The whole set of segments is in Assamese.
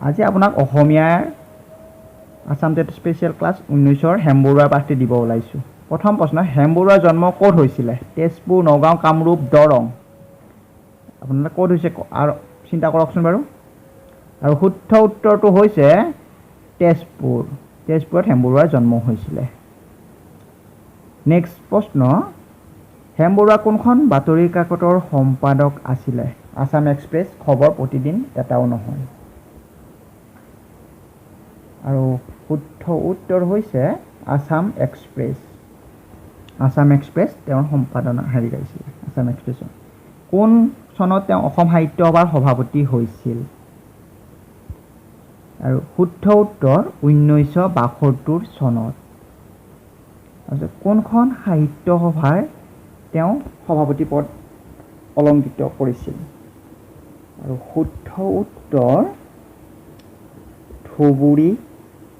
আজি আপোনাক অসমীয়াৰ আসাম টেট স্পেচিয়েল ক্লাছ 19ৰ হেম বৰুৱাৰ পাঠটি দিব ওলাইছোঁ। প্ৰথম প্ৰশ্ন, হেম বৰুৱাৰ জন্ম ক'ত হৈছিলে? তেজপুৰ, নগাঁও, কামৰূপ, দৰং। আপোনালোকে ক'ত হৈছে আৰু চিন্তা কৰকচোন বাৰু। আৰু শুদ্ধ উত্তৰটো হৈছে তেজপুৰ। তেজপুৰত হেম বৰুৱাৰ জন্ম হৈছিলে। নেক্সট প্ৰশ্ন, হেম বৰুৱা কোনখন বাতৰি কাকতৰ সম্পাদক আছিলে? আসাম এক্সপ্ৰেছ, খবৰ, প্ৰতিদিন, এটাও নহয়। আৰু শুদ্ধ উত্তৰ হৈছে আসাম এক্সপ্ৰেছ। আসাম এক্সপ্ৰেছ তেওঁৰ সম্পাদনা গাইছিলে আসাম এক্সপ্ৰেছৰ। কোন চনত তেওঁ অসম সাহিত্য সভাৰ সভাপতি হৈছিল? আৰু শুদ্ধ উত্তৰ 1972 চনত। তাৰপিছত কোনখন সাহিত্য সভাৰ তেওঁ সভাপতি পদ অলংকৃত কৰিছিল? আৰু শুদ্ধ উত্তৰ ধুবুৰী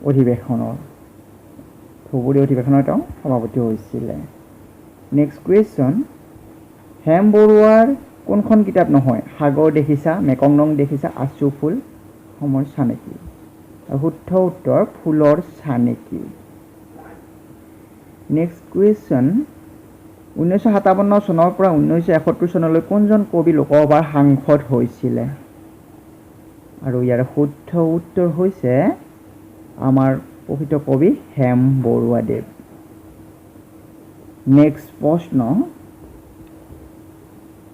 অধিৱেশনৰ। ধুবুৰী অধিৱেশনৰ তেওঁ সভাপতি হৈছিলে। নেক্সট কুৱেশ্যন, হেম বৰুৱাৰ কোনখন কিতাপ নহয়? সাগৰ দেখিছা, মেকং নং দেখিছা, আচু ফুল, সমৰ চানেকি। আৰু শুদ্ধ উত্তৰ ফুলৰ চানেকি। নেক্সট কুৱেশ্যন, 1957 চনৰ পৰা 1971 চনলৈ কোনজন কবি লোকসভাৰ সাংসদ হৈছিলে? আৰু ইয়াৰ শুদ্ধ উত্তৰ হৈছে আমাৰ প্ৰকৃত কবি হেম বৰুৱাদেৱ। নেক্সট প্ৰশ্ন,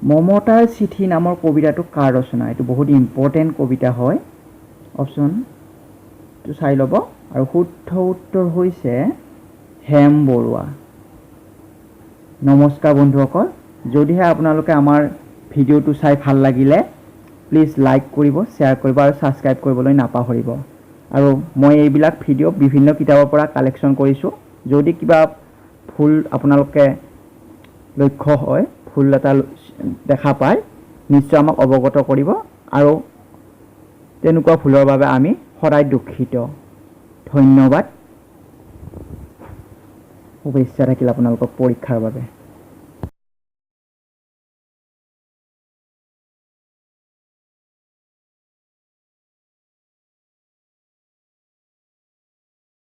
মমতাৰ চিঠি নামৰ কবিতাটো কাৰ ৰচনা? এইটো বহুত ইম্পৰ্টেণ্ট কবিতা হয়। অপশ্যনটো চাই ল'ব। আৰু শুদ্ধ উত্তৰ হৈছে হেম বৰুৱা। নমস্কাৰ বন্ধুসকল, যদিহে আপোনালোকে আমাৰ ভিডিঅ'টো চাই ভাল লাগিলে প্লিজ লাইক কৰিব, শ্বেয়াৰ কৰিব আৰু ছাবস্ক্ৰাইব কৰিবলৈ নাপাহৰিব। আৰু মই এইবিলাক ভিডিঅ' বিভিন্ন কিতাপৰ পৰা কালেকশ্যন কৰিছোঁ। যদি কিবা ভুল আপোনালোকে লক্ষ্য হয়, ভুল এটা দেখা পায়, নিশ্চয় আমাক অৱগত কৰিব। আৰু তেনেকুৱা ভুলৰ বাবে আমি সদায় দুখিত। ধন্যবাদ। শুভেচ্ছা থাকিল আপোনালোকক পৰীক্ষাৰ বাবে।